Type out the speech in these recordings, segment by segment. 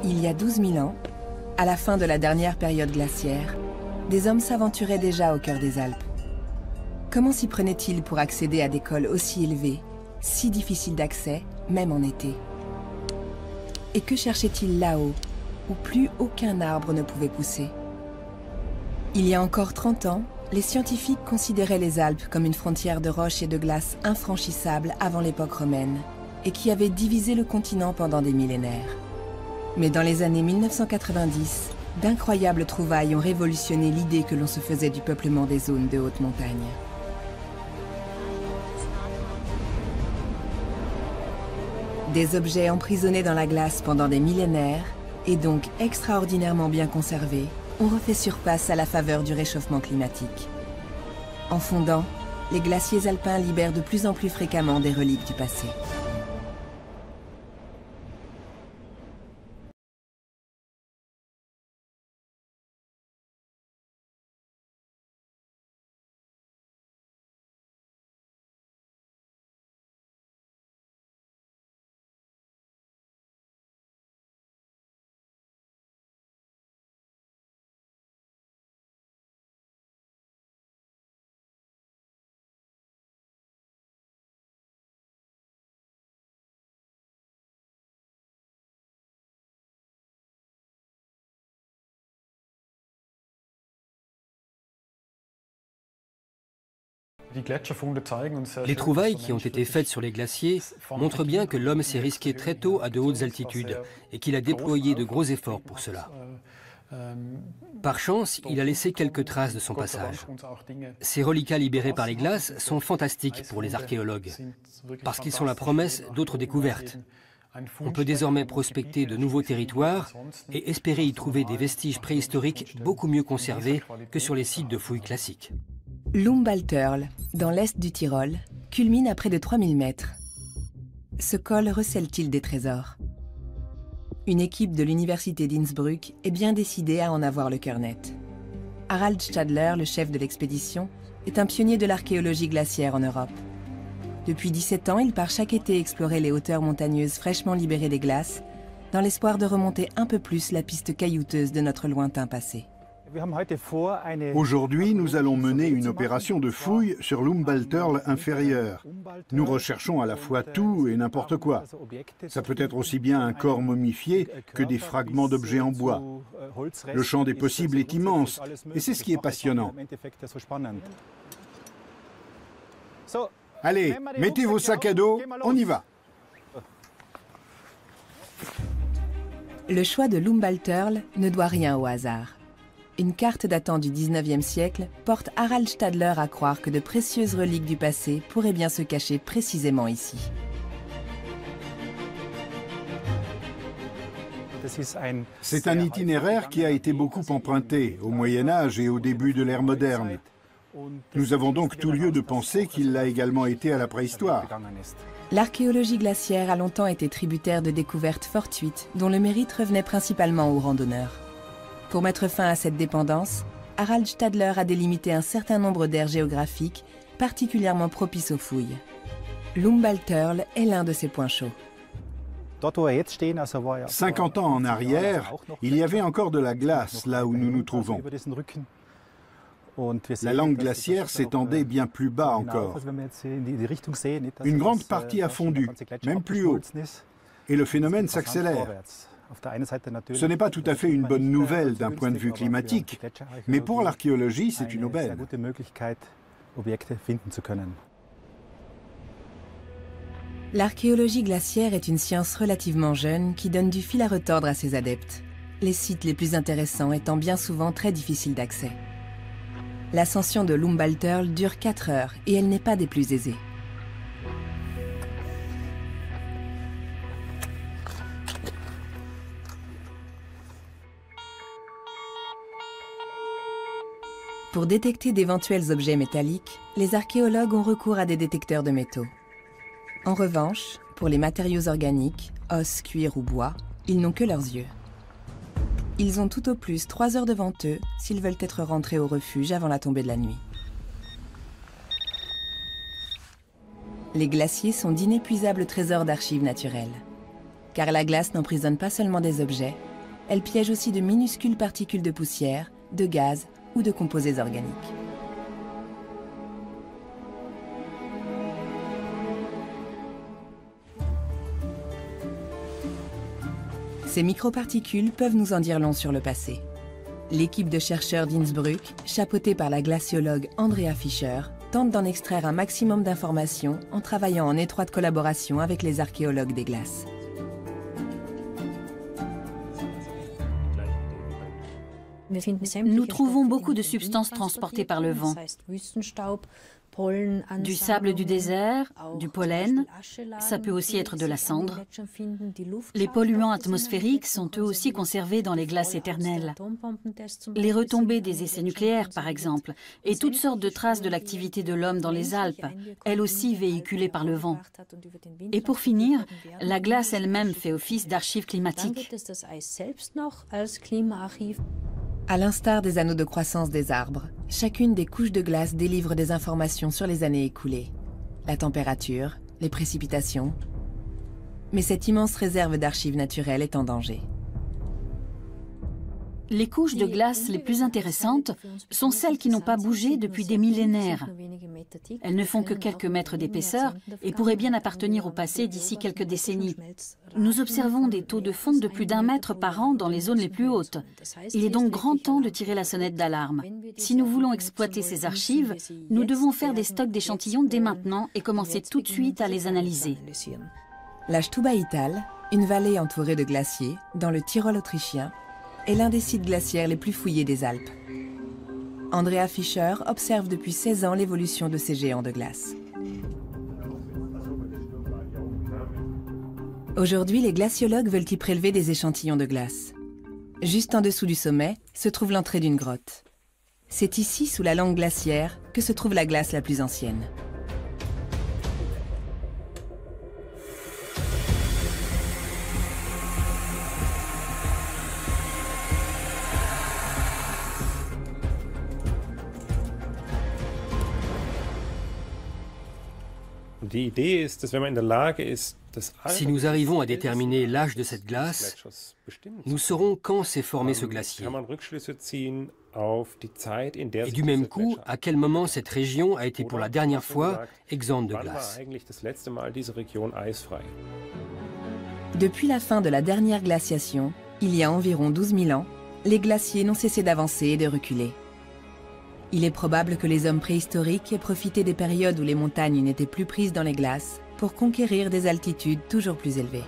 Il y a 12 000 ans, à la fin de la dernière période glaciaire, des hommes s'aventuraient déjà au cœur des Alpes. Comment s'y prenaient-ils pour accéder à des cols aussi élevés, si difficiles d'accès, même en été? Et que cherchaient-ils là-haut, où plus aucun arbre ne pouvait pousser? Il y a encore 30 ans, les scientifiques considéraient les Alpes comme une frontière de roches et de glace infranchissable avant l'époque romaine, et qui avait divisé le continent pendant des millénaires. Mais dans les années 1990, d'incroyables trouvailles ont révolutionné l'idée que l'on se faisait du peuplement des zones de haute montagne. Des objets emprisonnés dans la glace pendant des millénaires, et donc extraordinairement bien conservés, ont refait surface à la faveur du réchauffement climatique. En fondant, les glaciers alpins libèrent de plus en plus fréquemment des reliques du passé. Les trouvailles qui ont été faites sur les glaciers montrent bien que l'homme s'est risqué très tôt à de hautes altitudes et qu'il a déployé de gros efforts pour cela. Par chance, il a laissé quelques traces de son passage. Ces reliquats libérés par les glaces sont fantastiques pour les archéologues, parce qu'ils sont la promesse d'autres découvertes. On peut désormais prospecter de nouveaux territoires et espérer y trouver des vestiges préhistoriques beaucoup mieux conservés que sur les sites de fouilles classiques. L'Umbalterl, dans l'est du Tyrol, culmine à près de 3000 mètres. Ce col recèle-t-il des trésors? Une équipe de l'université d'Innsbruck est bien décidée à en avoir le cœur net. Harald Stadler, le chef de l'expédition, est un pionnier de l'archéologie glaciaire en Europe. Depuis 17 ans, il part chaque été explorer les hauteurs montagneuses fraîchement libérées des glaces, dans l'espoir de remonter un peu plus la piste caillouteuse de notre lointain passé. Aujourd'hui, nous allons mener une opération de fouille sur l'Umbalterl inférieur. Nous recherchons à la fois tout et n'importe quoi. Ça peut être aussi bien un corps momifié que des fragments d'objets en bois. Le champ des possibles est immense, et c'est ce qui est passionnant. Allez, mettez vos sacs à dos, on y va. Le choix de l'Umbalterl ne doit rien au hasard. Une carte datant du 19e siècle porte Harald Stadler à croire que de précieuses reliques du passé pourraient bien se cacher précisément ici. C'est un itinéraire qui a été beaucoup emprunté au Moyen-Âge et au début de l'ère moderne. Nous avons donc tout lieu de penser qu'il l'a également été à la préhistoire. L'archéologie glaciaire a longtemps été tributaire de découvertes fortuites dont le mérite revenait principalement aux randonneurs. Pour mettre fin à cette dépendance, Harald Stadler a délimité un certain nombre d'aires géographiques particulièrement propices aux fouilles. L'Umbalterl est l'un de ces points chauds. 50 ans en arrière, il y avait encore de la glace là où nous nous trouvons. La langue glaciaire s'étendait bien plus bas encore. Une grande partie a fondu, même plus haut, et le phénomène s'accélère. Ce n'est pas tout à fait une bonne nouvelle d'un point de vue climatique, mais pour l'archéologie, c'est une aubaine. L'archéologie glaciaire est une science relativement jeune qui donne du fil à retordre à ses adeptes, les sites les plus intéressants étant bien souvent très difficiles d'accès. L'ascension de l'Umbalterl dure 4 heures et elle n'est pas des plus aisées. Pour détecter d'éventuels objets métalliques, les archéologues ont recours à des détecteurs de métaux. En revanche, pour les matériaux organiques, os, cuir ou bois, ils n'ont que leurs yeux. Ils ont tout au plus 3 heures devant eux s'ils veulent être rentrés au refuge avant la tombée de la nuit. Les glaciers sont d'inépuisables trésors d'archives naturelles. Car la glace n'emprisonne pas seulement des objets, elle piège aussi de minuscules particules de poussière, de gaz ou de composés organiques. Ces microparticules peuvent nous en dire long sur le passé. L'équipe de chercheurs d'Innsbruck, chapeautée par la glaciologue Andrea Fischer, tente d'en extraire un maximum d'informations en travaillant en étroite collaboration avec les archéologues des glaces. Nous trouvons beaucoup de substances transportées par le vent. Du sable du désert, du pollen, ça peut aussi être de la cendre. Les polluants atmosphériques sont eux aussi conservés dans les glaces éternelles. Les retombées des essais nucléaires, par exemple, et toutes sortes de traces de l'activité de l'homme dans les Alpes, elles aussi véhiculées par le vent. Et pour finir, la glace elle-même fait office d'archive climatique. À l'instar des anneaux de croissance des arbres, chacune des couches de glace délivre des informations sur les années écoulées. La température, les précipitations. Mais cette immense réserve d'archives naturelles est en danger. Les couches de glace les plus intéressantes sont celles qui n'ont pas bougé depuis des millénaires. Elles ne font que quelques mètres d'épaisseur et pourraient bien appartenir au passé d'ici quelques décennies. Nous observons des taux de fonte de plus d'1 mètre par an dans les zones les plus hautes. Il est donc grand temps de tirer la sonnette d'alarme. Si nous voulons exploiter ces archives, nous devons faire des stocks d'échantillons dès maintenant et commencer tout de suite à les analyser. La Stubaital, une vallée entourée de glaciers, dans le Tyrol autrichien, est l'un des sites glaciaires les plus fouillés des Alpes. Andrea Fischer observe depuis 16 ans l'évolution de ces géants de glace. Aujourd'hui, les glaciologues veulent y prélever des échantillons de glace. Juste en dessous du sommet se trouve l'entrée d'une grotte. C'est ici, sous la langue glaciaire, que se trouve la glace la plus ancienne. Si nous arrivons à déterminer l'âge de cette glace, nous saurons quand s'est formé ce glacier. Et du même coup, à quel moment cette région a été pour la dernière fois exempte de glace. Depuis la fin de la dernière glaciation, il y a environ 12 000 ans, les glaciers n'ont cessé d'avancer et de reculer. Il est probable que les hommes préhistoriques aient profité des périodes où les montagnes n'étaient plus prises dans les glaces pour conquérir des altitudes toujours plus élevées.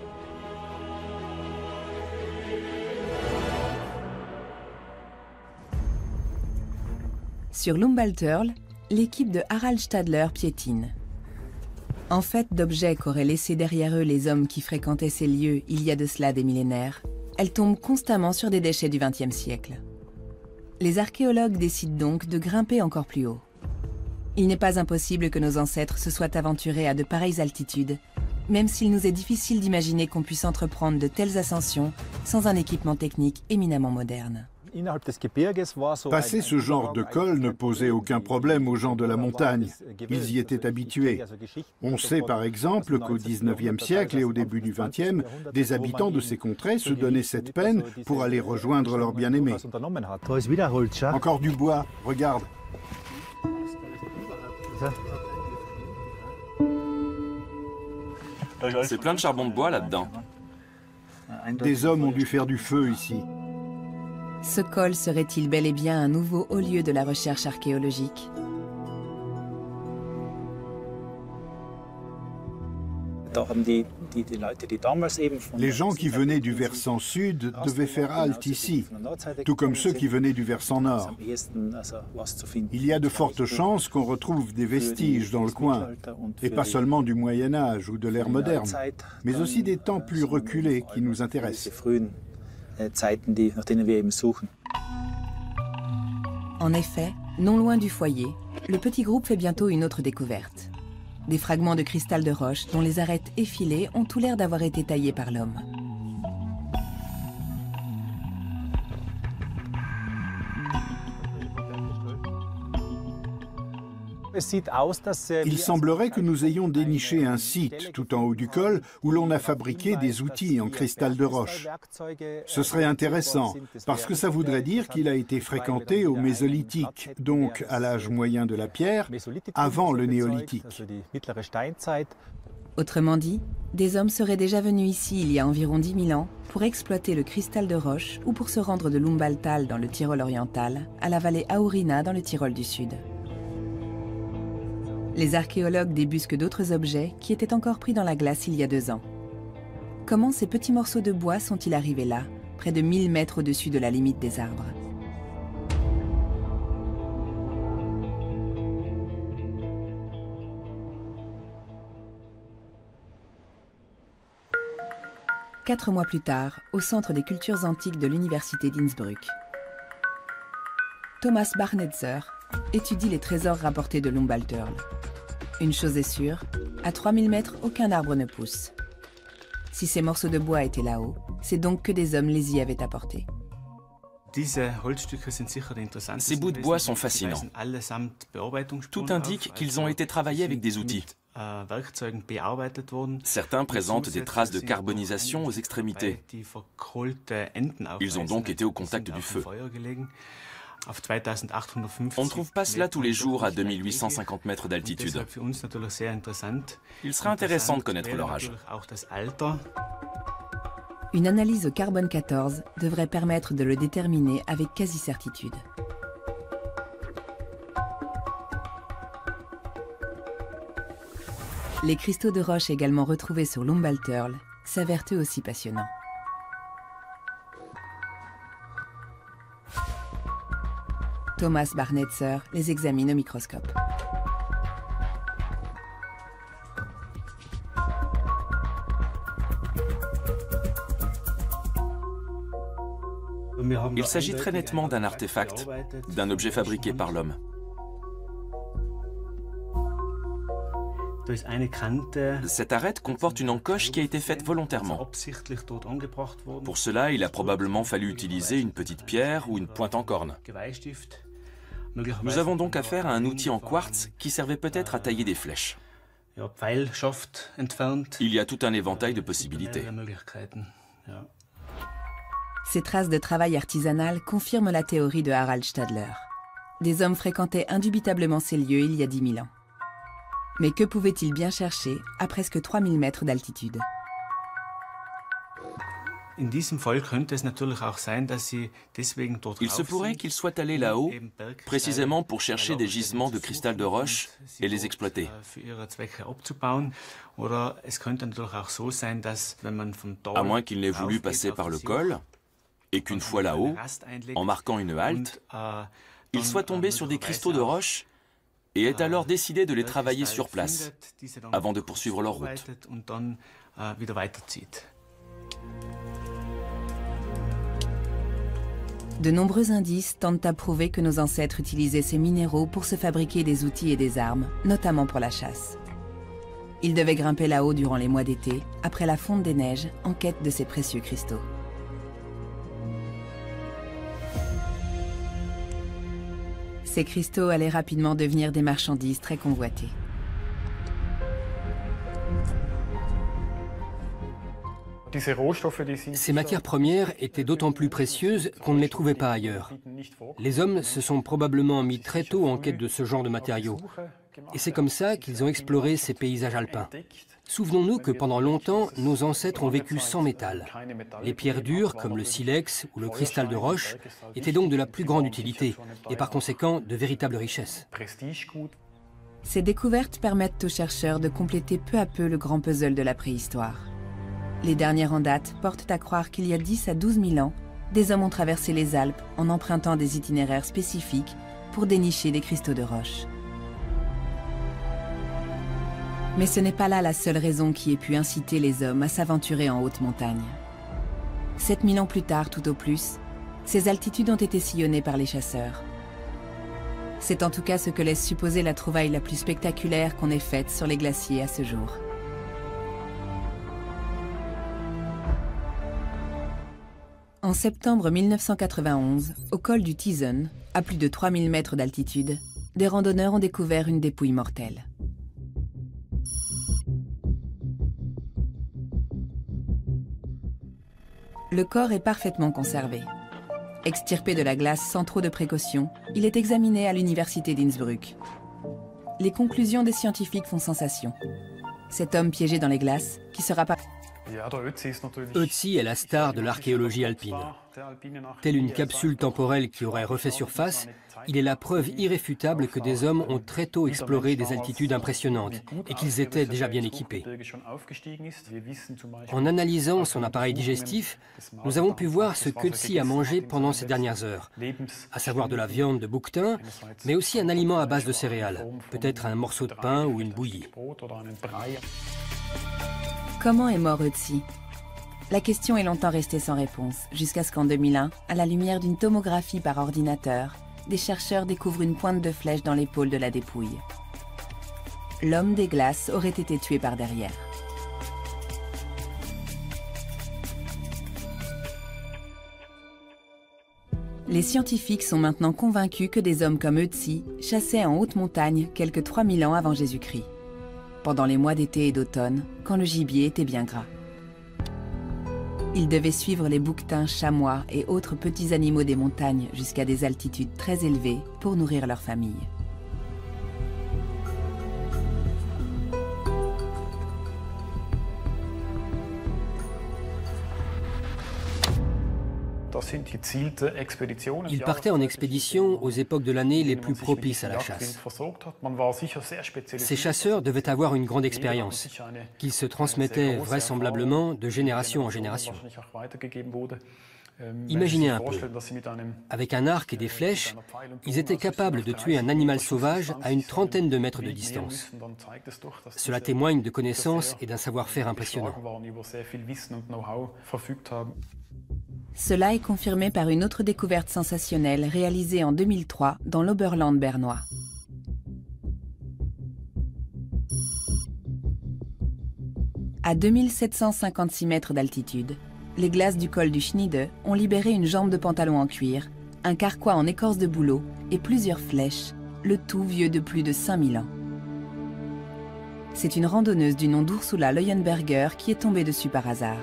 Sur l'Umbalterl, l'équipe de Harald Stadler piétine. En fait d'objets qu'auraient laissés derrière eux les hommes qui fréquentaient ces lieux il y a de cela des millénaires, elle tombe constamment sur des déchets du XXe siècle. Les archéologues décident donc de grimper encore plus haut. Il n'est pas impossible que nos ancêtres se soient aventurés à de pareilles altitudes, même s'il nous est difficile d'imaginer qu'on puisse entreprendre de telles ascensions sans un équipement technique éminemment moderne. Passer ce genre de col ne posait aucun problème aux gens de la montagne. Ils y étaient habitués. On sait par exemple qu'au XIXe siècle et au début du XXe, des habitants de ces contrées se donnaient cette peine pour aller rejoindre leur bien-aimé. Encore du bois, regarde. C'est plein de charbon de bois là-dedans. Des hommes ont dû faire du feu ici. Ce col serait-il bel et bien un nouveau haut lieu de la recherche archéologique? Les gens qui venaient du versant sud devaient faire halte ici, tout comme ceux qui venaient du versant nord. Il y a de fortes chances qu'on retrouve des vestiges dans le coin, et pas seulement du Moyen Âge ou de l'ère moderne, mais aussi des temps plus reculés qui nous intéressent. En effet, non loin du foyer, le petit groupe fait bientôt une autre découverte. Des fragments de cristal de roche dont les arêtes effilées ont tout l'air d'avoir été taillés par l'homme. Il semblerait que nous ayons déniché un site tout en haut du col où l'on a fabriqué des outils en cristal de roche. Ce serait intéressant parce que ça voudrait dire qu'il a été fréquenté au Mésolithique, donc à l'âge moyen de la pierre, avant le néolithique. Autrement dit, des hommes seraient déjà venus ici il y a environ 10 000 ans pour exploiter le cristal de roche ou pour se rendre de Lumbaltal dans le Tyrol oriental à la vallée Aurina dans le Tyrol du Sud. Les archéologues débusquent d'autres objets qui étaient encore pris dans la glace il y a 2 ans. Comment ces petits morceaux de bois sont-ils arrivés là, près de 1000 mètres au-dessus de la limite des arbres? Quatre mois plus tard, au Centre des cultures antiques de l'Université d'Innsbruck, Thomas Barnetzer étudie les trésors rapportés de Lumbalturl. Une chose est sûre, à 3000 mètres, aucun arbre ne pousse. Si ces morceaux de bois étaient là-haut, c'est donc que des hommes les y avaient apportés. Ces bouts de bois sont fascinants. Tout indique qu'ils ont été travaillés avec des outils. Certains présentent des traces de carbonisation aux extrémités. Ils ont donc été au contact du feu. On ne trouve pas cela tous les jours à 2850 mètres d'altitude. Il serait intéressant de connaître leur âge. Une analyse au carbone 14 devrait permettre de le déterminer avec quasi-certitude. Les cristaux de roche également retrouvés sur Lumbalturl s'avèrent eux aussi passionnants. Thomas Barnetzer les examine au microscope. Il s'agit très nettement d'un artefact, d'un objet fabriqué par l'homme. Cette arête comporte une encoche qui a été faite volontairement. Pour cela, il a probablement fallu utiliser une petite pierre ou une pointe en corne. Nous avons donc affaire à un outil en quartz qui servait peut-être à tailler des flèches. Il y a tout un éventail de possibilités. Ces traces de travail artisanal confirment la théorie de Harald Stadler. Des hommes fréquentaient indubitablement ces lieux il y a 10 000 ans. Mais que pouvaient-ils bien chercher à presque 3000 mètres d'altitude? Il se pourrait qu'ils soient allés là-haut, précisément pour chercher des gisements de cristal de roche et les exploiter. À moins qu'ils n'aient voulu passer par le col, et qu'une fois là-haut, en marquant une halte, ils soient tombés sur des cristaux de roche et aient alors décidé de les travailler sur place, avant de poursuivre leur route. De nombreux indices tentent à prouver que nos ancêtres utilisaient ces minéraux pour se fabriquer des outils et des armes, notamment pour la chasse. Ils devaient grimper là-haut durant les mois d'été, après la fonte des neiges, en quête de ces précieux cristaux. Ces cristaux allaient rapidement devenir des marchandises très convoitées. Ces matières premières étaient d'autant plus précieuses qu'on ne les trouvait pas ailleurs. Les hommes se sont probablement mis très tôt en quête de ce genre de matériaux. Et c'est comme ça qu'ils ont exploré ces paysages alpins. Souvenons-nous que pendant longtemps, nos ancêtres ont vécu sans métal. Les pierres dures, comme le silex ou le cristal de roche, étaient donc de la plus grande utilité et par conséquent de véritables richesses. Ces découvertes permettent aux chercheurs de compléter peu à peu le grand puzzle de la préhistoire. Les dernières en date portent à croire qu'il y a 10 à 12 000 ans, des hommes ont traversé les Alpes en empruntant des itinéraires spécifiques pour dénicher des cristaux de roche. Mais ce n'est pas là la seule raison qui ait pu inciter les hommes à s'aventurer en haute montagne. 7000 ans plus tard, tout au plus, ces altitudes ont été sillonnées par les chasseurs. C'est en tout cas ce que laisse supposer la trouvaille la plus spectaculaire qu'on ait faite sur les glaciers à ce jour. En septembre 1991, au col du Tizen, à plus de 3000 mètres d'altitude, des randonneurs ont découvert une dépouille mortelle. Le corps est parfaitement conservé. Extirpé de la glace sans trop de précautions, il est examiné à l'université d'Innsbruck. Les conclusions des scientifiques font sensation. Cet homme piégé dans les glaces, qui sera pas... Ötzi est la star de l'archéologie alpine. Telle une capsule temporelle qui aurait refait surface, il est la preuve irréfutable que des hommes ont très tôt exploré des altitudes impressionnantes et qu'ils étaient déjà bien équipés. En analysant son appareil digestif, nous avons pu voir ce qu'Ötzi a mangé pendant ces dernières heures, à savoir de la viande de bouquetin, mais aussi un aliment à base de céréales, peut-être un morceau de pain ou une bouillie. Comment est mort Ötzi? La question est longtemps restée sans réponse, jusqu'à ce qu'en 2001, à la lumière d'une tomographie par ordinateur, des chercheurs découvrent une pointe de flèche dans l'épaule de la dépouille. L'homme des glaces aurait été tué par derrière. Les scientifiques sont maintenant convaincus que des hommes comme Ötzi chassaient en haute montagne quelques 3000 ans avant Jésus-Christ, pendant les mois d'été et d'automne, quand le gibier était bien gras. Ils devaient suivre les bouquetins, chamois et autres petits animaux des montagnes jusqu'à des altitudes très élevées pour nourrir leur famille. Ils partaient en expédition aux époques de l'année les plus propices à la chasse. Ces chasseurs devaient avoir une grande expérience, qu'ils se transmettaient vraisemblablement de génération en génération. Imaginez un peu, avec un arc et des flèches, ils étaient capables de tuer un animal sauvage à une trentaine de mètres de distance. Cela témoigne de connaissances et d'un savoir-faire impressionnant. Cela est confirmé par une autre découverte sensationnelle réalisée en 2003 dans l'Oberland bernois. À 2756 mètres d'altitude, les glaces du col du Schniede ont libéré une jambe de pantalon en cuir, un carquois en écorce de bouleau et plusieurs flèches, le tout vieux de plus de 5000 ans. C'est une randonneuse du nom d'Ursula Leuenberger qui est tombée dessus par hasard.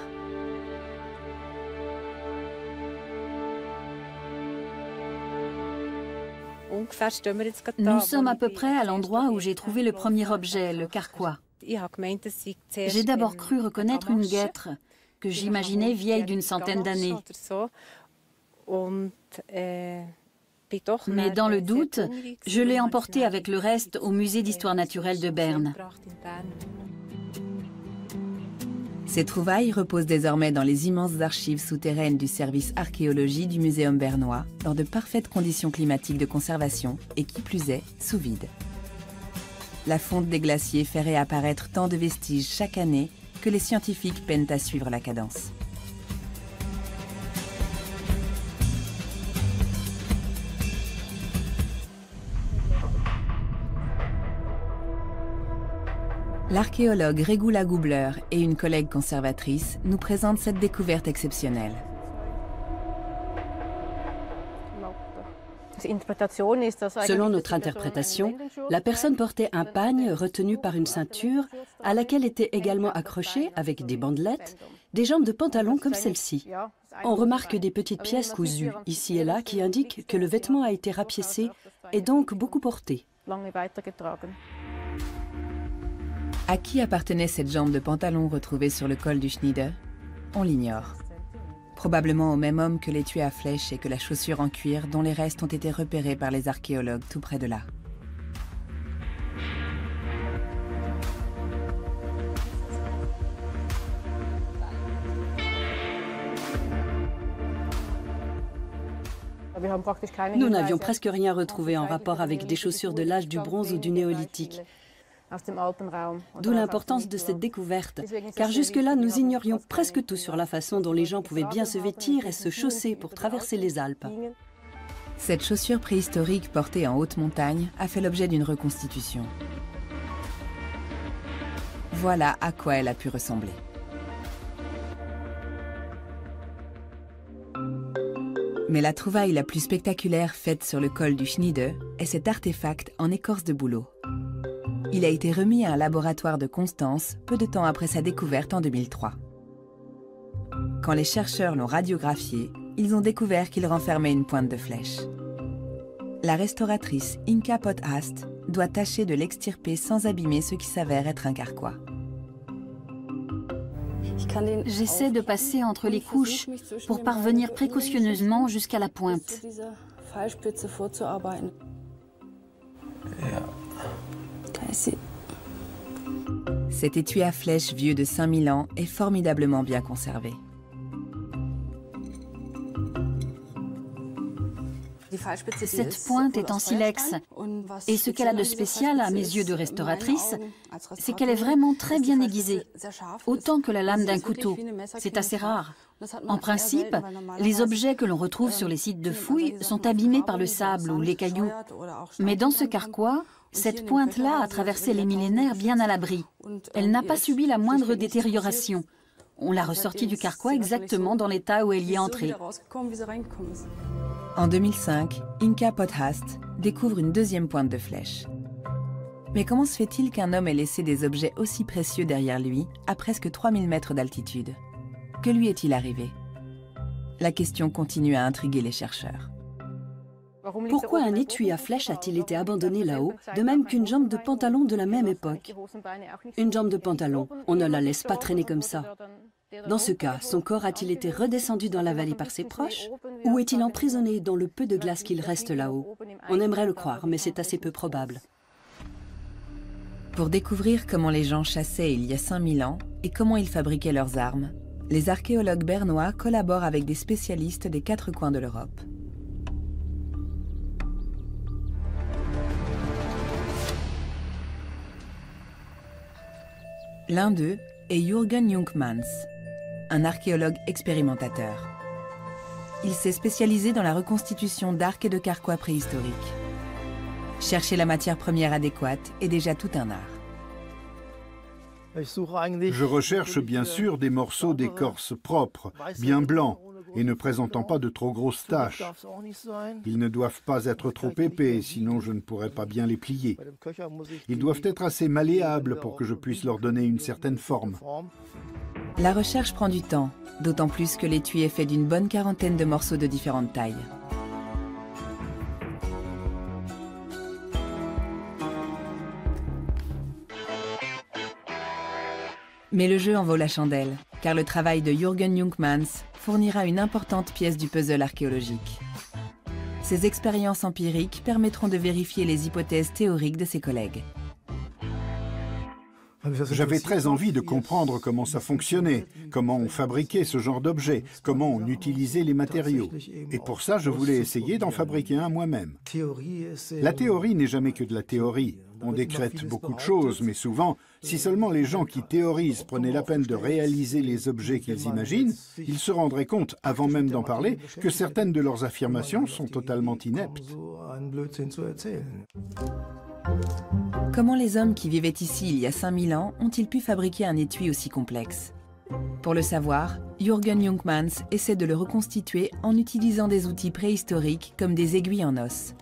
Nous sommes à peu près à l'endroit où j'ai trouvé le premier objet, le carquois. J'ai d'abord cru reconnaître une guêtre, que j'imaginais vieille d'une centaine d'années. Mais dans le doute, je l'ai emportée avec le reste au musée d'histoire naturelle de Berne. Ces trouvailles reposent désormais dans les immenses archives souterraines du service archéologie du Muséum bernois, dans de parfaites conditions climatiques de conservation et qui plus est, sous vide. La fonte des glaciers fait réapparaître tant de vestiges chaque année que les scientifiques peinent à suivre la cadence. L'archéologue Regula Gubler et une collègue conservatrice nous présentent cette découverte exceptionnelle. Selon notre interprétation, la personne portait un pagne retenu par une ceinture à laquelle étaient également accrochées, avec des bandelettes, des jambes de pantalon comme celle-ci. On remarque des petites pièces cousues ici et là qui indiquent que le vêtement a été rapiécé et donc beaucoup porté. À qui appartenait cette jambe de pantalon retrouvée sur le col du Schniede? On l'ignore. Probablement au même homme que les tués à flèches et que la chaussure en cuir dont les restes ont été repérés par les archéologues tout près de là. Nous n'avions presque rien retrouvé en rapport avec des chaussures de l'âge du bronze ou du néolithique. D'où l'importance de cette découverte, car jusque-là, nous ignorions presque tout sur la façon dont les gens pouvaient bien se vêtir et se chausser pour traverser les Alpes. Cette chaussure préhistorique portée en haute montagne a fait l'objet d'une reconstitution. Voilà à quoi elle a pu ressembler. Mais la trouvaille la plus spectaculaire faite sur le col du Schniede est cet artefact en écorce de bouleau. Il a été remis à un laboratoire de Constance peu de temps après sa découverte en 2003. Quand les chercheurs l'ont radiographié, ils ont découvert qu'il renfermait une pointe de flèche. La restauratrice Inka Pothast doit tâcher de l'extirper sans abîmer ce qui s'avère être un carquois. J'essaie de passer entre les couches pour parvenir précautionneusement jusqu'à la pointe. Cet étui à flèche vieux de 5000 ans est formidablement bien conservé. Cette pointe est en silex, et ce qu'elle a de spécial à mes yeux de restauratrice, c'est qu'elle est vraiment très bien aiguisée, autant que la lame d'un couteau. C'est assez rare. En principe, les objets que l'on retrouve sur les sites de fouilles sont abîmés par le sable ou les cailloux. Mais dans ce carquois, cette pointe-là a traversé les millénaires bien à l'abri. Elle n'a pas subi la moindre détérioration. On l'a ressortie du carquois exactement dans l'état où elle y est entrée. En 2005, Inka Pothast découvre une deuxième pointe de flèche. Mais comment se fait-il qu'un homme ait laissé des objets aussi précieux derrière lui, à presque 3000 mètres d'altitude? Que lui est-il arrivé? La question continue à intriguer les chercheurs. Pourquoi un étui à flèche a-t-il été abandonné là-haut, de même qu'une jambe de pantalon de la même époque? Une jambe de pantalon, on ne la laisse pas traîner comme ça. Dans ce cas, son corps a-t-il été redescendu dans la vallée par ses proches? Ou est-il emprisonné dans le peu de glace qu'il reste là-haut? On aimerait le croire, mais c'est assez peu probable. Pour découvrir comment les gens chassaient il y a 5000 ans et comment ils fabriquaient leurs armes, les archéologues bernois collaborent avec des spécialistes des 4 coins de l'Europe. L'un d'eux est Jürgen Jungmanns, un archéologue expérimentateur. Il s'est spécialisé dans la reconstitution d'arcs et de carquois préhistoriques. Chercher la matière première adéquate est déjà tout un art. Je recherche bien sûr des morceaux d'écorce propres, bien blancs, et ne présentant pas de trop grosses taches. Ils ne doivent pas être trop épais, sinon je ne pourrais pas bien les plier. Ils doivent être assez malléables pour que je puisse leur donner une certaine forme. La recherche prend du temps, d'autant plus que l'étui est fait d'une bonne quarantaine de morceaux de différentes tailles. Mais le jeu en vaut la chandelle, car le travail de Jürgen Jungmanns fournira une importante pièce du puzzle archéologique. Ces expériences empiriques permettront de vérifier les hypothèses théoriques de ses collègues. J'avais très envie de comprendre comment ça fonctionnait, comment on fabriquait ce genre d'objet, comment on utilisait les matériaux. Et pour ça, je voulais essayer d'en fabriquer un moi-même. La théorie n'est jamais que de la théorie. On décrète beaucoup de choses, mais souvent, si seulement les gens qui théorisent prenaient la peine de réaliser les objets qu'ils imaginent, ils se rendraient compte, avant même d'en parler, que certaines de leurs affirmations sont totalement ineptes. Comment les hommes qui vivaient ici il y a 5000 ans ont-ils pu fabriquer un étui aussi complexe? Pour le savoir, Jürgen Jungmanns essaie de le reconstituer en utilisant des outils préhistoriques comme des aiguilles en os.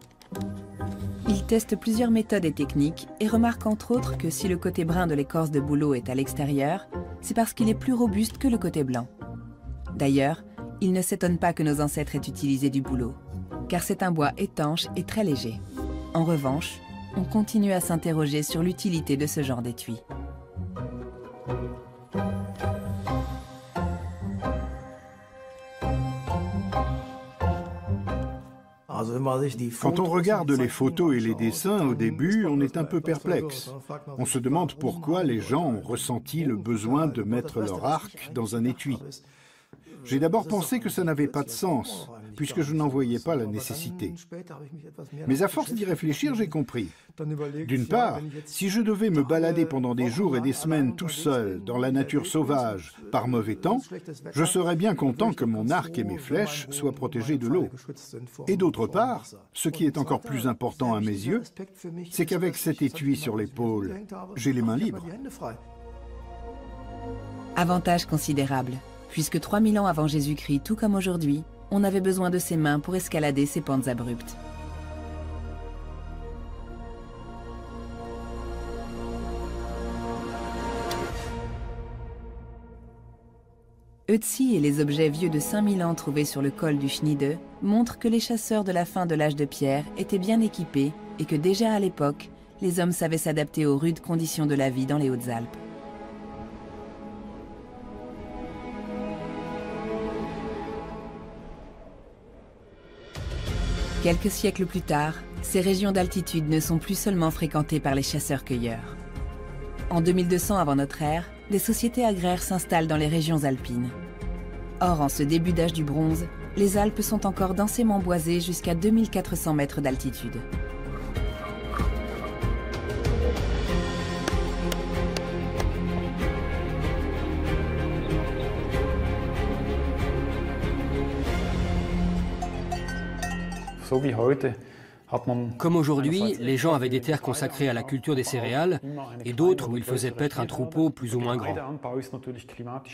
Il teste plusieurs méthodes et techniques et remarque entre autres que si le côté brun de l'écorce de bouleau est à l'extérieur, c'est parce qu'il est plus robuste que le côté blanc. D'ailleurs, il ne s'étonne pas que nos ancêtres aient utilisé du bouleau, car c'est un bois étanche et très léger. En revanche, on continue à s'interroger sur l'utilité de ce genre d'étui. Quand on regarde les photos et les dessins, au début, on est un peu perplexe. On se demande pourquoi les gens ont ressenti le besoin de mettre leur arc dans un étui. J'ai d'abord pensé que ça n'avait pas de sens, puisque je n'en voyais pas la nécessité. Mais à force d'y réfléchir, j'ai compris. D'une part, si je devais me balader pendant des jours et des semaines tout seul, dans la nature sauvage, par mauvais temps, je serais bien content que mon arc et mes flèches soient protégés de l'eau. Et d'autre part, ce qui est encore plus important à mes yeux, c'est qu'avec cet étui sur l'épaule, j'ai les mains libres. Avantage considérable, puisque 3000 ans avant Jésus-Christ, tout comme aujourd'hui, on avait besoin de ses mains pour escalader ces pentes abruptes. Ötzi et les objets vieux de 5000 ans trouvés sur le col du Schniede montrent que les chasseurs de la fin de l'âge de pierre étaient bien équipés et que déjà à l'époque, les hommes savaient s'adapter aux rudes conditions de la vie dans les Hautes-Alpes. Quelques siècles plus tard, ces régions d'altitude ne sont plus seulement fréquentées par les chasseurs-cueilleurs. En 2200 avant notre ère, des sociétés agraires s'installent dans les régions alpines. Or, en ce début d'âge du bronze, les Alpes sont encore densément boisées jusqu'à 2400 mètres d'altitude. Comme aujourd'hui, les gens avaient des terres consacrées à la culture des céréales et d'autres où ils faisaient paître un troupeau plus ou moins grand.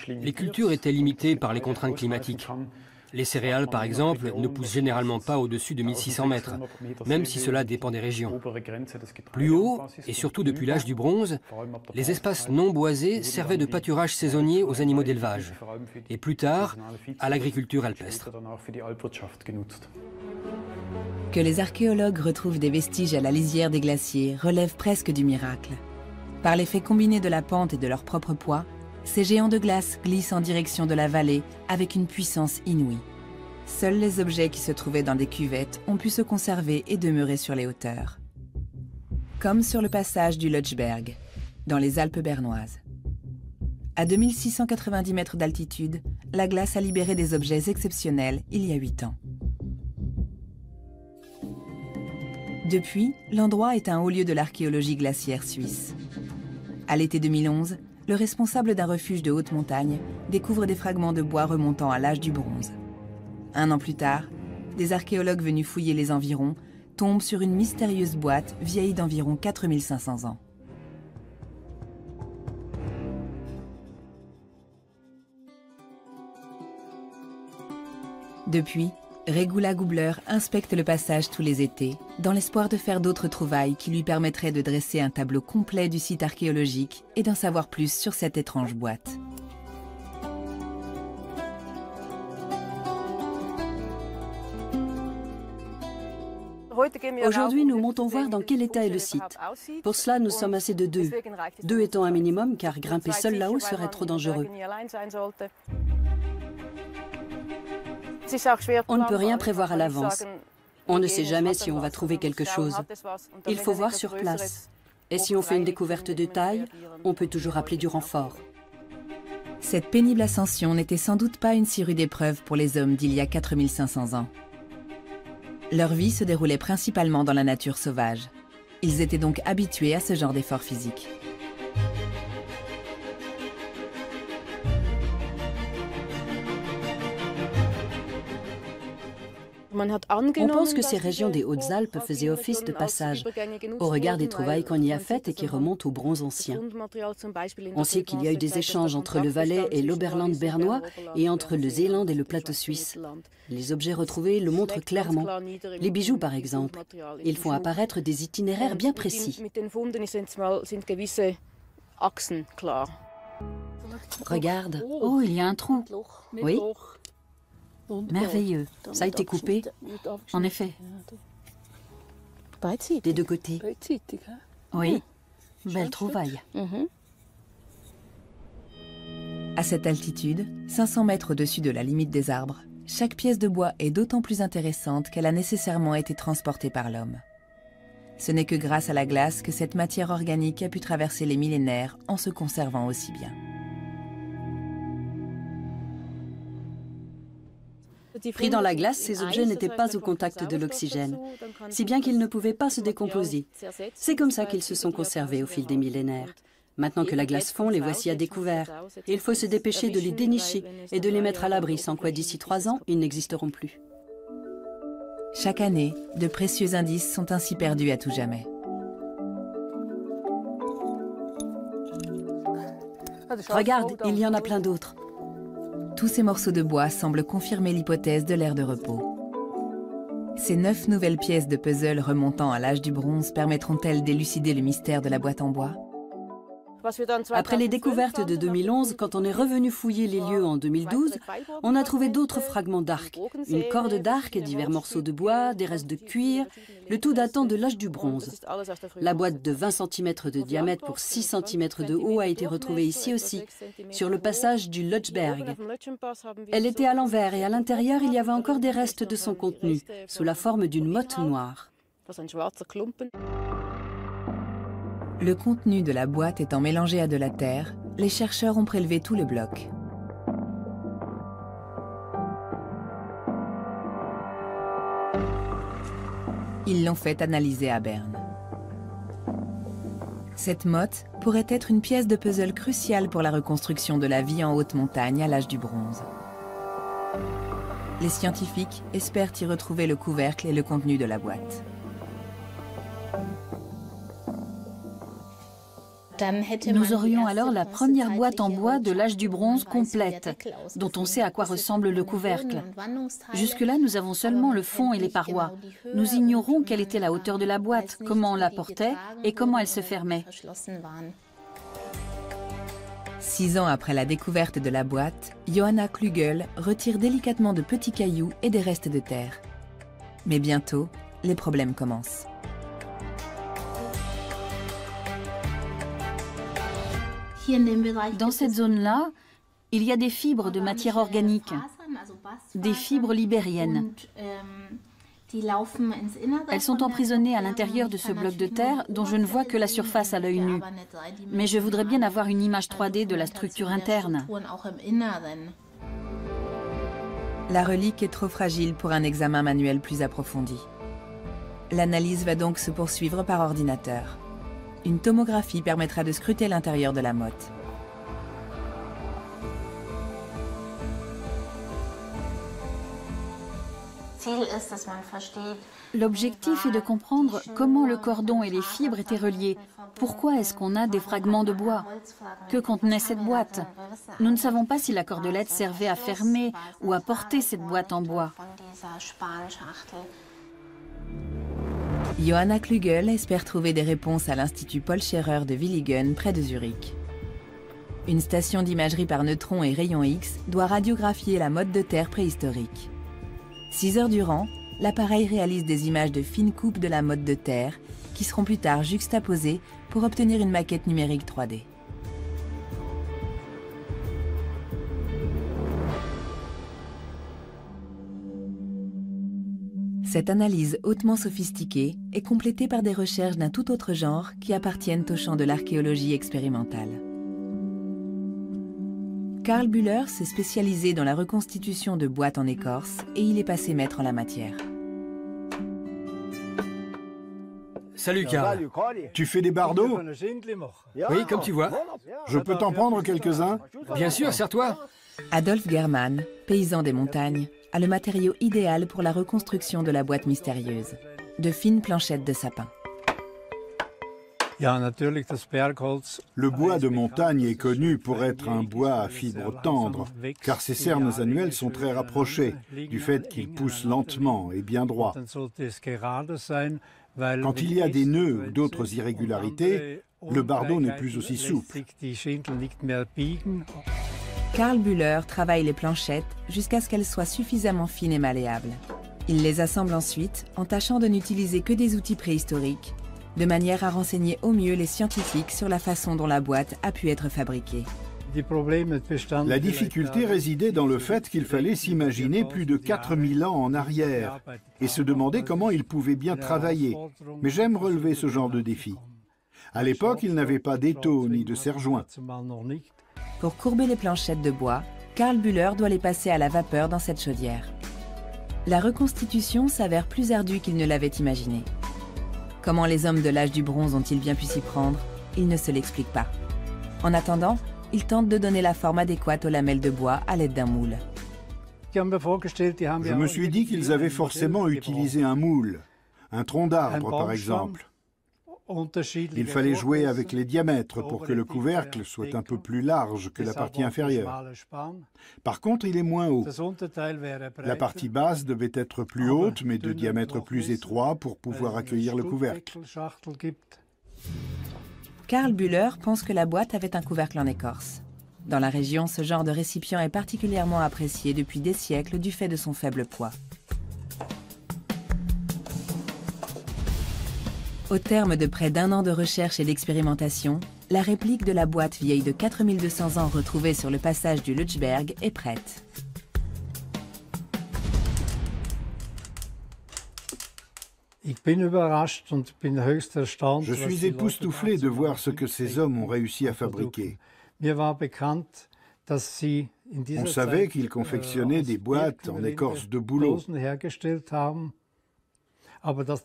Les cultures étaient limitées par les contraintes climatiques. Les céréales, par exemple, ne poussent généralement pas au-dessus de 1600 mètres, même si cela dépend des régions. Plus haut, et surtout depuis l'âge du bronze, les espaces non boisés servaient de pâturage saisonnier aux animaux d'élevage, et plus tard, à l'agriculture alpestre. Que les archéologues retrouvent des vestiges à la lisière des glaciers relève presque du miracle. Par l'effet combiné de la pente et de leur propre poids, ces géants de glace glissent en direction de la vallée avec une puissance inouïe. Seuls les objets qui se trouvaient dans des cuvettes ont pu se conserver et demeurer sur les hauteurs. Comme sur le passage du Lötschberg, dans les Alpes bernoises. À 2690 mètres d'altitude, la glace a libéré des objets exceptionnels il y a 8 ans. Depuis, l'endroit est un haut lieu de l'archéologie glaciaire suisse. À l'été 2011, le responsable d'un refuge de haute montagne découvre des fragments de bois remontant à l'âge du bronze. Un an plus tard, des archéologues venus fouiller les environs tombent sur une mystérieuse boîte vieille d'environ 4500 ans. Depuis, Regula Gubler inspecte le passage tous les étés, dans l'espoir de faire d'autres trouvailles qui lui permettraient de dresser un tableau complet du site archéologique et d'en savoir plus sur cette étrange boîte. Aujourd'hui, nous montons voir dans quel état est le site. Pour cela, nous sommes assez de deux. Deux étant un minimum, car grimper seul là-haut serait trop dangereux. On ne peut rien prévoir à l'avance. On ne sait jamais si on va trouver quelque chose. Il faut voir sur place. Et si on fait une découverte de taille, on peut toujours appeler du renfort. Cette pénible ascension n'était sans doute pas une si rude épreuve pour les hommes d'il y a 4500 ans. Leur vie se déroulait principalement dans la nature sauvage. Ils étaient donc habitués à ce genre d'effort physique. On pense que ces régions des Hautes-Alpes faisaient office de passage, au regard des trouvailles qu'on y a faites et qui remontent au bronze ancien. On sait qu'il y a eu des échanges entre le Valais et l'Oberland bernois et entre le Zéland et le plateau suisse. Les objets retrouvés le montrent clairement. Les bijoux, par exemple. Ils font apparaître des itinéraires bien précis. Regarde. Oh, il y a un trou. Oui. Merveilleux. Ça a été coupé. En effet. Des deux côtés. Oui. Belle trouvaille. À cette altitude, 500 mètres au-dessus de la limite des arbres, chaque pièce de bois est d'autant plus intéressante qu'elle a nécessairement été transportée par l'homme. Ce n'est que grâce à la glace que cette matière organique a pu traverser les millénaires en se conservant aussi bien. Pris dans la glace, ces objets n'étaient pas au contact de l'oxygène, si bien qu'ils ne pouvaient pas se décomposer. C'est comme ça qu'ils se sont conservés au fil des millénaires. Maintenant que la glace fond, les voici à découvert. Il faut se dépêcher de les dénicher et de les mettre à l'abri, sans quoi d'ici 3 ans, ils n'existeront plus. Chaque année, de précieux indices sont ainsi perdus à tout jamais. Regarde, il y en a plein d'autres. Tous ces morceaux de bois semblent confirmer l'hypothèse de l'ère de repos. Ces 9 nouvelles pièces de puzzle remontant à l'âge du bronze permettront-elles d'élucider le mystère de la boîte en bois? Après les découvertes de 2011, quand on est revenu fouiller les lieux en 2012, on a trouvé d'autres fragments d'arc. Une corde d'arc, divers morceaux de bois, des restes de cuir, le tout datant de l'âge du bronze. La boîte de 20 cm de diamètre pour 6 cm de haut a été retrouvée ici aussi, sur le passage du Lötschberg. Elle était à l'envers et à l'intérieur, il y avait encore des restes de son contenu, sous la forme d'une motte noire. Le contenu de la boîte étant mélangé à de la terre, les chercheurs ont prélevé tout le bloc. Ils l'ont fait analyser à Berne. Cette motte pourrait être une pièce de puzzle cruciale pour la reconstruction de la vie en haute montagne à l'âge du bronze. Les scientifiques espèrent y retrouver le couvercle et le contenu de la boîte. Nous aurions alors la première boîte en bois de l'âge du bronze complète, dont on sait à quoi ressemble le couvercle. Jusque-là, nous avons seulement le fond et les parois. Nous ignorons quelle était la hauteur de la boîte, comment on la portait et comment elle se fermait. 6 ans après la découverte de la boîte, Johanna Klügel retire délicatement de petits cailloux et des restes de terre. Mais bientôt, les problèmes commencent. Dans cette zone-là, il y a des fibres de matière organique, des fibres libériennes. Elles sont emprisonnées à l'intérieur de ce bloc de terre dont je ne vois que la surface à l'œil nu. Mais je voudrais bien avoir une image 3D de la structure interne. La relique est trop fragile pour un examen manuel plus approfondi. L'analyse va donc se poursuivre par ordinateur. Une tomographie permettra de scruter l'intérieur de la motte. L'objectif est de comprendre comment le cordon et les fibres étaient reliés. Pourquoi est-ce qu'on a des fragments de bois? Que contenait cette boîte? Nous ne savons pas si la cordelette servait à fermer ou à porter cette boîte en bois. Johanna Klügel espère trouver des réponses à l'Institut Paul Scherrer de Villigen, près de Zurich. Une station d'imagerie par neutrons et rayons X doit radiographier la motte de terre préhistorique. 6 heures durant, l'appareil réalise des images de fines coupes de la motte de terre qui seront plus tard juxtaposées pour obtenir une maquette numérique 3D. Cette analyse hautement sophistiquée est complétée par des recherches d'un tout autre genre qui appartiennent au champ de l'archéologie expérimentale. Karl Bühler s'est spécialisé dans la reconstitution de boîtes en écorce et il est passé maître en la matière. Salut Karl. Tu fais des bardeaux? Oui, comme tu vois. Je peux t'en prendre quelques-uns? Bien sûr, sers-toi. Adolf Germann, paysan des montagnes, a le matériau idéal pour la reconstruction de la boîte mystérieuse. De fines planchettes de sapin. Le bois de montagne est connu pour être un bois à fibres tendres, car ses cernes annuelles sont très rapprochées, du fait qu'il pousse lentement et bien droit. Quand il y a des nœuds ou d'autres irrégularités, le bardeau n'est plus aussi souple. Karl Bühler travaille les planchettes jusqu'à ce qu'elles soient suffisamment fines et malléables. Il les assemble ensuite en tâchant de n'utiliser que des outils préhistoriques, de manière à renseigner au mieux les scientifiques sur la façon dont la boîte a pu être fabriquée. La difficulté résidait dans le fait qu'il fallait s'imaginer plus de 4000 ans en arrière et se demander comment ils pouvaient bien travailler. Mais j'aime relever ce genre de défi. À l'époque, ils n'avaient pas d'étau ni de serre-joint. Pour courber les planchettes de bois, Karl Bühler doit les passer à la vapeur dans cette chaudière. La reconstitution s'avère plus ardue qu'il ne l'avait imaginé. Comment les hommes de l'âge du bronze ont-ils bien pu s'y prendre? Il ne se l'explique pas. En attendant, il tente de donner la forme adéquate aux lamelles de bois à l'aide d'un moule. Je me suis dit qu'ils avaient forcément utilisé un moule, un tronc d'arbre par exemple. Il fallait jouer avec les diamètres pour que le couvercle soit un peu plus large que la partie inférieure. Par contre, il est moins haut. La partie basse devait être plus haute, mais de diamètre plus étroit pour pouvoir accueillir le couvercle. Karl Bühler pense que la boîte avait un couvercle en écorce. Dans la région, ce genre de récipient est particulièrement apprécié depuis des siècles du fait de son faible poids. Au terme de près d'1 an de recherche et d'expérimentation, la réplique de la boîte vieille de 4200 ans retrouvée sur le passage du Lötschberg est prête. Je suis époustouflé de voir ce que ces hommes ont réussi à fabriquer. On savait qu'ils confectionnaient des boîtes en écorce de bouleau,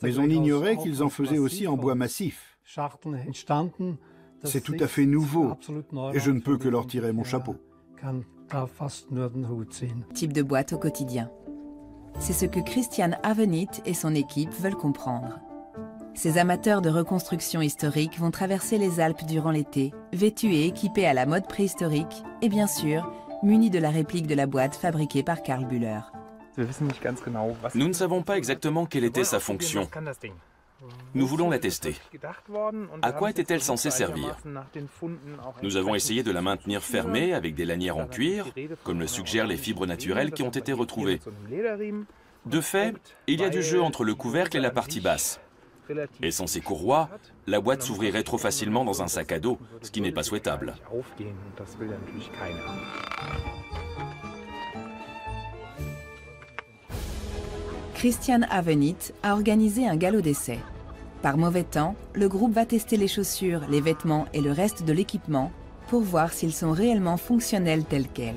mais on ignorait qu'ils en faisaient aussi en bois massif. C'est tout à fait nouveau, et je ne peux que leur tirer mon chapeau. Type de boîte au quotidien. C'est ce que Christian Avenit et son équipe veulent comprendre. Ces amateurs de reconstruction historique vont traverser les Alpes durant l'été, vêtus et équipés à la mode préhistorique, et bien sûr, munis de la réplique de la boîte fabriquée par Karl Bühler. Nous ne savons pas exactement quelle était sa fonction. Nous voulons la tester. À quoi était-elle censée servir? Nous avons essayé de la maintenir fermée avec des lanières en cuir, comme le suggèrent les fibres naturelles qui ont été retrouvées. De fait, il y a du jeu entre le couvercle et la partie basse. Et sans ces courroies, la boîte s'ouvrirait trop facilement dans un sac à dos, ce qui n'est pas souhaitable. Christian Avenit a organisé un galop d'essai. Par mauvais temps, le groupe va tester les chaussures, les vêtements et le reste de l'équipement pour voir s'ils sont réellement fonctionnels tels quels.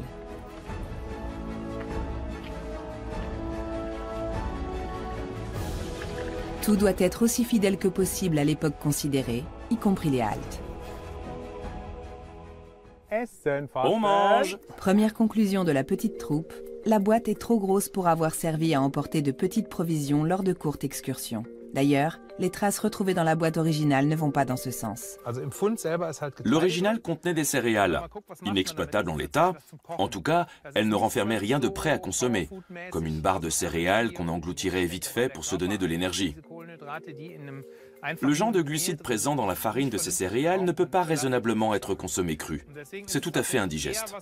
Tout doit être aussi fidèle que possible à l'époque considérée, y compris les haltes. On mange! Première conclusion de la petite troupe, la boîte est trop grosse pour avoir servi à emporter de petites provisions lors de courtes excursions. D'ailleurs, les traces retrouvées dans la boîte originale ne vont pas dans ce sens. L'original contenait des céréales, inexploitables en l'état. En tout cas, elles ne renfermaient rien de prêt à consommer, comme une barre de céréales qu'on engloutirait vite fait pour se donner de l'énergie. Le genre de glucides présent dans la farine de ces céréales ne peut pas raisonnablement être consommé cru. C'est tout à fait indigeste.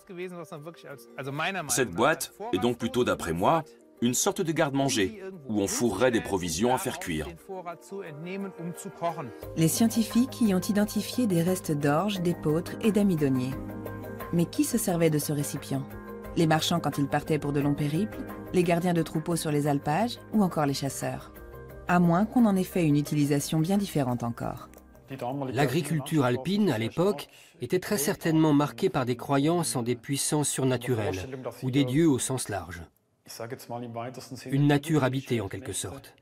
Cette boîte est donc plutôt, d'après moi, une sorte de garde-manger, où on fourrerait des provisions à faire cuire. Les scientifiques y ont identifié des restes d'orge, d'épeautre et d'amidonnier. Mais qui se servait de ce récipient? Les marchands quand ils partaient pour de longs périples, les gardiens de troupeaux sur les alpages ou encore les chasseurs? À moins qu'on en ait fait une utilisation bien différente encore. L'agriculture alpine, à l'époque, était très certainement marquée par des croyances en des puissances surnaturelles, ou des dieux au sens large. Une nature habitée en quelque sorte.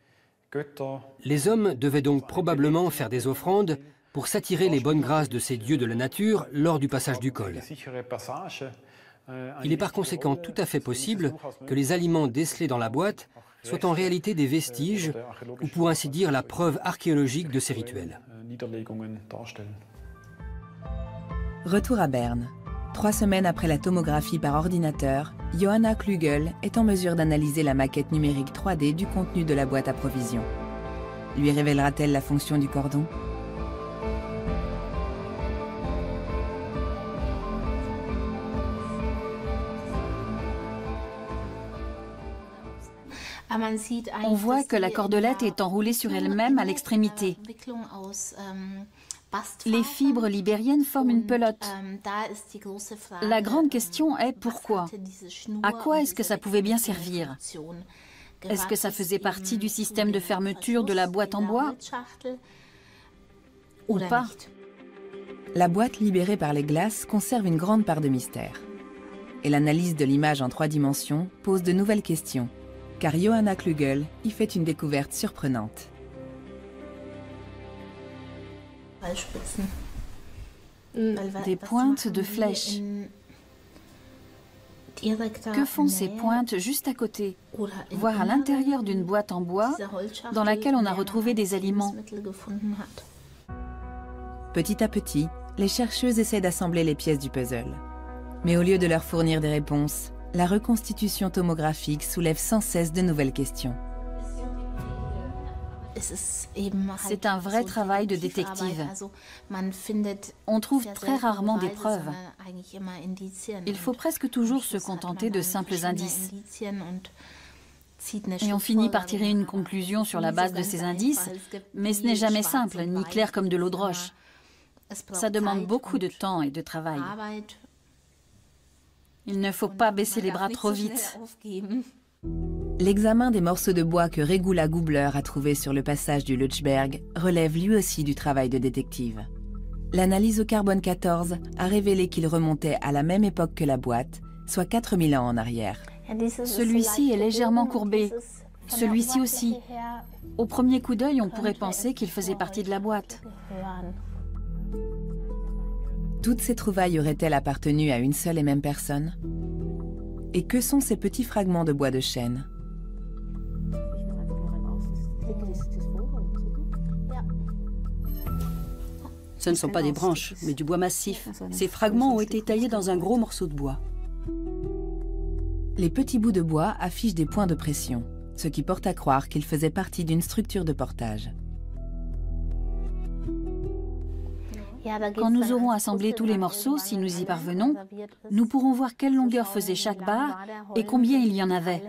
Les hommes devaient donc probablement faire des offrandes pour s'attirer les bonnes grâces de ces dieux de la nature lors du passage du col. Il est par conséquent tout à fait possible que les aliments décelés dans la boîte soient en réalité des vestiges, ou pour ainsi dire la preuve archéologique de ces rituels. Retour à Berne. 3 semaines après la tomographie par ordinateur, Johanna Klügel est en mesure d'analyser la maquette numérique 3D du contenu de la boîte à provisions. Lui révélera-t-elle la fonction du cordon? On voit que la cordelette est enroulée sur elle-même à l'extrémité. Les fibres libériennes forment une pelote. La grande question est pourquoi? À quoi est-ce que ça pouvait bien servir? Est-ce que ça faisait partie du système de fermeture de la boîte en bois? Ou pas? La boîte libérée par les glaces conserve une grande part de mystère. Et l'analyse de l'image en 3 dimensions pose de nouvelles questions, car Johanna Klügel y fait une découverte surprenante. Des pointes de flèches. Que font ces pointes juste à côté, voire à l'intérieur d'une boîte en bois dans laquelle on a retrouvé des aliments? Petit à petit, les chercheuses essaient d'assembler les pièces du puzzle. Mais au lieu de leur fournir des réponses, la reconstitution tomographique soulève sans cesse de nouvelles questions. C'est un vrai travail de détective. On trouve très rarement des preuves. Il faut presque toujours se contenter de simples indices. Et on finit par tirer une conclusion sur la base de ces indices, mais ce n'est jamais simple, ni clair comme de l'eau de roche. Ça demande beaucoup de temps et de travail. Il ne faut pas baisser les bras trop vite. L'examen des morceaux de bois que Regula Gubler a trouvés sur le passage du Lötschberg relève lui aussi du travail de détective. L'analyse au carbone 14 a révélé qu'il remontait à la même époque que la boîte, soit 4000 ans en arrière. Celui-ci est légèrement courbé, celui-ci aussi. Au premier coup d'œil, on pourrait penser qu'il faisait partie de la boîte. Toutes ces trouvailles auraient-elles appartenu à une seule et même personne? Et que sont ces petits fragments de bois de chêne? Ce ne sont pas des branches, mais du bois massif. Ces fragments ont été taillés dans un gros morceau de bois. Les petits bouts de bois affichent des points de pression, ce qui porte à croire qu'ils faisaient partie d'une structure de portage. Quand nous aurons assemblé tous les morceaux, si nous y parvenons, nous pourrons voir quelle longueur faisait chaque barre et combien il y en avait.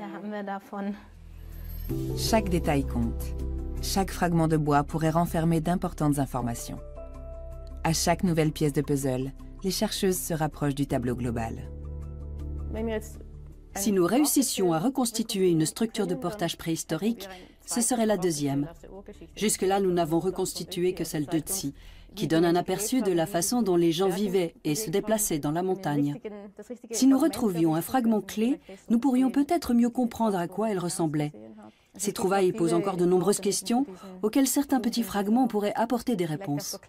Chaque détail compte. Chaque fragment de bois pourrait renfermer d'importantes informations. À chaque nouvelle pièce de puzzle, les chercheuses se rapprochent du tableau global. Si nous réussissions à reconstituer une structure de portage préhistorique, ce serait la deuxième. Jusque-là, nous n'avons reconstitué que celle de Tsi, qui donne un aperçu de la façon dont les gens vivaient et se déplaçaient dans la montagne. Si nous retrouvions un fragment clé, nous pourrions peut-être mieux comprendre à quoi elle ressemblait. Ces trouvailles posent encore de nombreuses questions, auxquelles certains petits fragments pourraient apporter des réponses.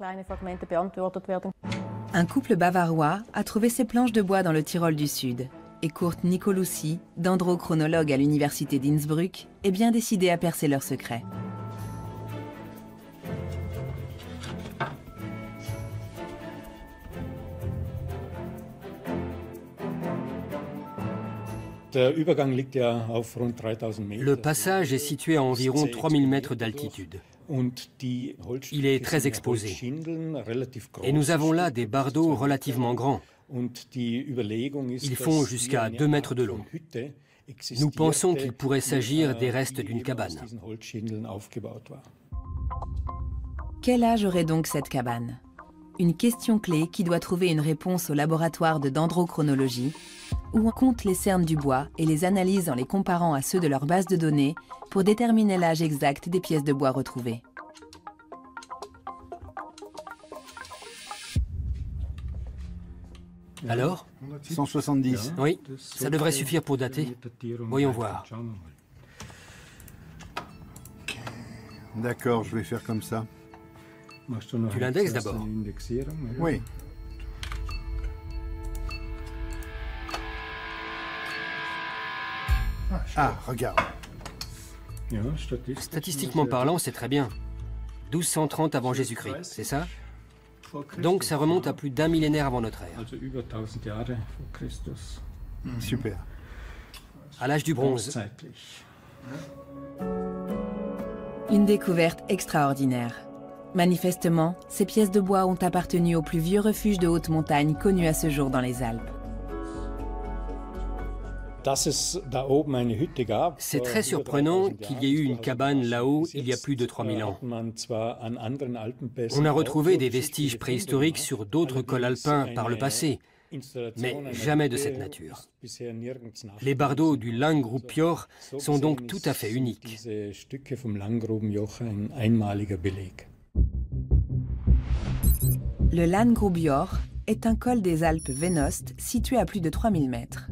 Un couple bavarois a trouvé ces planches de bois dans le Tyrol du Sud. Et Kurt Nicolosi, dendrochronologue à l'université d'Innsbruck, est bien décidé à percer leur secret. Le passage est situé à environ 3000 mètres d'altitude. Il est très exposé. Et nous avons là des bardeaux relativement grands. Ils font jusqu'à 2 mètres de long. Nous pensons qu'il pourrait s'agir des restes d'une cabane. Quel âge aurait donc cette cabane? Une question clé qui doit trouver une réponse au laboratoire de dendrochronologie, où on compte les cernes du bois et les analyse en les comparant à ceux de leur base de données pour déterminer l'âge exact des pièces de bois retrouvées. Alors? 170. Oui, ça devrait suffire pour dater. Voyons voir. D'accord, je vais faire comme ça. Tu l'indexes d'abord? Oui. Ah, regarde. Statistiquement parlant, c'est très bien. 1230 avant Jésus-Christ, c'est ça? Donc ça remonte à plus d'un millénaire avant notre ère. Super. À l'âge du bronze. Une découverte extraordinaire. Manifestement, ces pièces de bois ont appartenu au plus vieux refuge de haute montagne connu à ce jour dans les Alpes. C'est très surprenant qu'il y ait eu une cabane là-haut il y a plus de 3000 ans. On a retrouvé des vestiges préhistoriques sur d'autres cols alpins par le passé, mais jamais de cette nature. Les bardeaux du Langrubjoch sont donc tout à fait uniques. Le Langrubjoch est un col des Alpes vénostes situé à plus de 3000 mètres.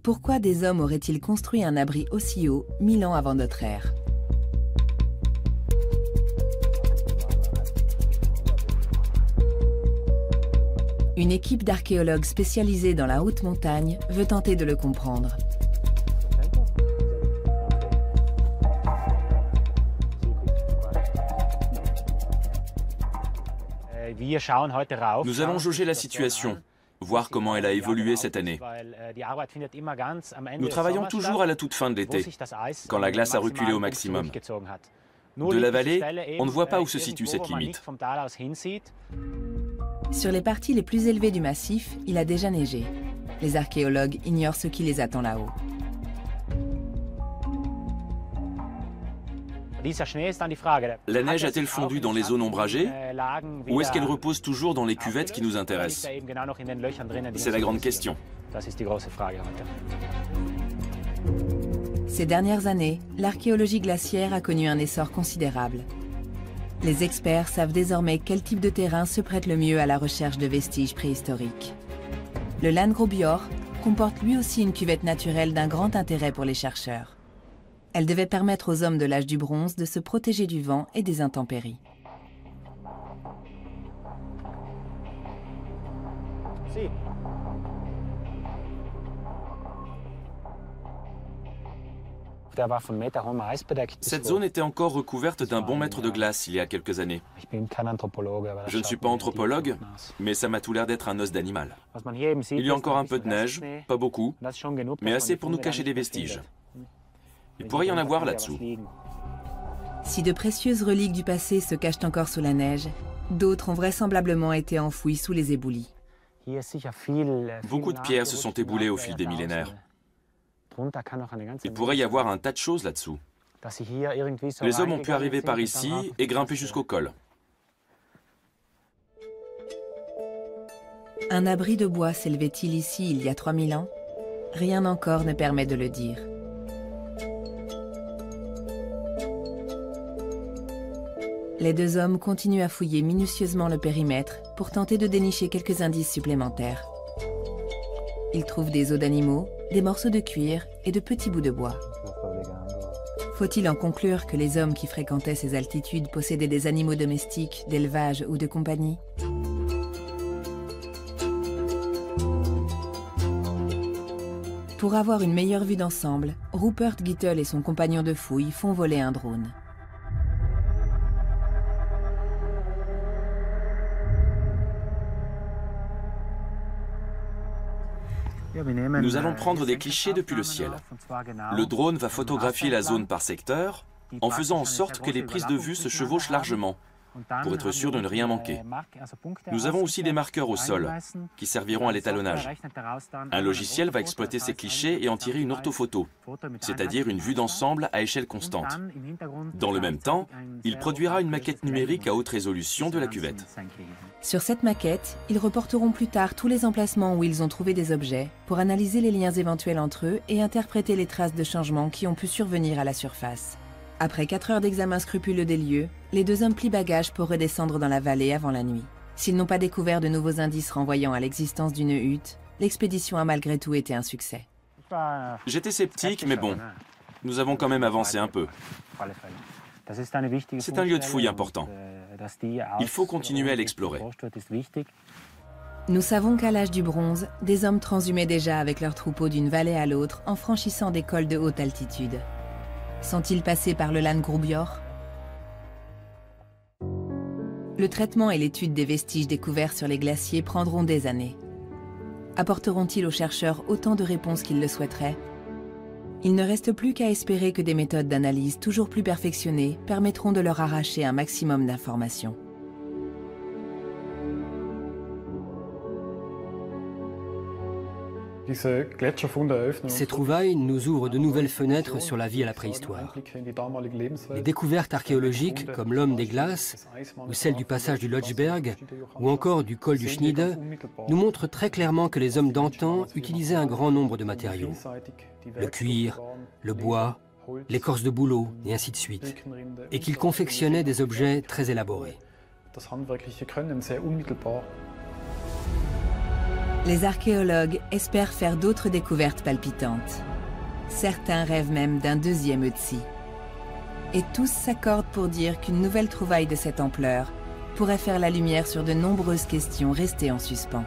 Pourquoi des hommes auraient-ils construit un abri aussi haut 1000 ans avant notre ère? Une équipe d'archéologues spécialisés dans la haute montagne veut tenter de le comprendre. Nous allons jauger la situation, voir comment elle a évolué cette année. Nous travaillons toujours à la toute fin de l'été, quand la glace a reculé au maximum. De la vallée, on ne voit pas où se situe cette limite. Sur les parties les plus élevées du massif, il a déjà neigé. Les archéologues ignorent ce qui les attend là-haut. La neige a-t-elle fondu dans les zones ombragées ou est-ce qu'elle repose toujours dans les cuvettes qui nous intéressent? C'est la grande question. Ces dernières années, l'archéologie glaciaire a connu un essor considérable. Les experts savent désormais quel type de terrain se prête le mieux à la recherche de vestiges préhistoriques. Le Landgrubjord comporte lui aussi une cuvette naturelle d'un grand intérêt pour les chercheurs. Elle devait permettre aux hommes de l'âge du bronze de se protéger du vent et des intempéries. Cette zone était encore recouverte d'un bon mètre de glace il y a quelques années. Je ne suis pas anthropologue, mais ça m'a tout l'air d'être un os d'animal. Il y a encore un peu de neige, pas beaucoup, mais assez pour nous cacher des vestiges. Il pourrait y en avoir là-dessous. Si de précieuses reliques du passé se cachent encore sous la neige, d'autres ont vraisemblablement été enfouies sous les éboulis. Beaucoup de pierres se sont éboulées au fil des millénaires. Il pourrait y avoir un tas de choses là-dessous. Les hommes ont pu arriver par ici et grimper jusqu'au col. Un abri de bois s'élevait-il ici il y a 3000 ans? Rien encore ne permet de le dire. Les deux hommes continuent à fouiller minutieusement le périmètre pour tenter de dénicher quelques indices supplémentaires. Ils trouvent des os d'animaux, des morceaux de cuir et de petits bouts de bois. Faut-il en conclure que les hommes qui fréquentaient ces altitudes possédaient des animaux domestiques, d'élevage ou de compagnie? Pour avoir une meilleure vue d'ensemble, Rupert Gittel et son compagnon de fouille font voler un drone. Nous allons prendre des clichés depuis le ciel. Le drone va photographier la zone par secteur en faisant en sorte que les prises de vue se chevauchent largement pour être sûr de ne rien manquer. Nous avons aussi des marqueurs au sol qui serviront à l'étalonnage. Un logiciel va exploiter ces clichés et en tirer une orthophoto, c'est-à-dire une vue d'ensemble à échelle constante. Dans le même temps, il produira une maquette numérique à haute résolution de la cuvette. Sur cette maquette, ils reporteront plus tard tous les emplacements où ils ont trouvé des objets pour analyser les liens éventuels entre eux et interpréter les traces de changements qui ont pu survenir à la surface. Après 4 heures d'examen scrupuleux des lieux, les deux hommes plient bagages pour redescendre dans la vallée avant la nuit. S'ils n'ont pas découvert de nouveaux indices renvoyant à l'existence d'une hutte, l'expédition a malgré tout été un succès. J'étais sceptique, mais bon, nous avons quand même avancé un peu. C'est un lieu de fouille important. Il faut continuer à l'explorer. Nous savons qu'à l'âge du bronze, des hommes transhumaient déjà avec leurs troupeaux d'une vallée à l'autre en franchissant des cols de haute altitude. Sont-ils passés par le Landgrubjord? Le traitement et l'étude des vestiges découverts sur les glaciers prendront des années. Apporteront-ils aux chercheurs autant de réponses qu'ils le souhaiteraient? Il ne reste plus qu'à espérer que des méthodes d'analyse toujours plus perfectionnées permettront de leur arracher un maximum d'informations. Ces trouvailles nous ouvrent de nouvelles fenêtres sur la vie à la préhistoire. Les découvertes archéologiques, comme l'homme des glaces, ou celle du passage du Lötschberg, ou encore du col du Schniede, nous montrent très clairement que les hommes d'antan utilisaient un grand nombre de matériaux. Le cuir, le bois, l'écorce de bouleau, et ainsi de suite, et qu'ils confectionnaient des objets très élaborés. Les archéologues espèrent faire d'autres découvertes palpitantes. Certains rêvent même d'un deuxième Ötzi. Et tous s'accordent pour dire qu'une nouvelle trouvaille de cette ampleur pourrait faire la lumière sur de nombreuses questions restées en suspens.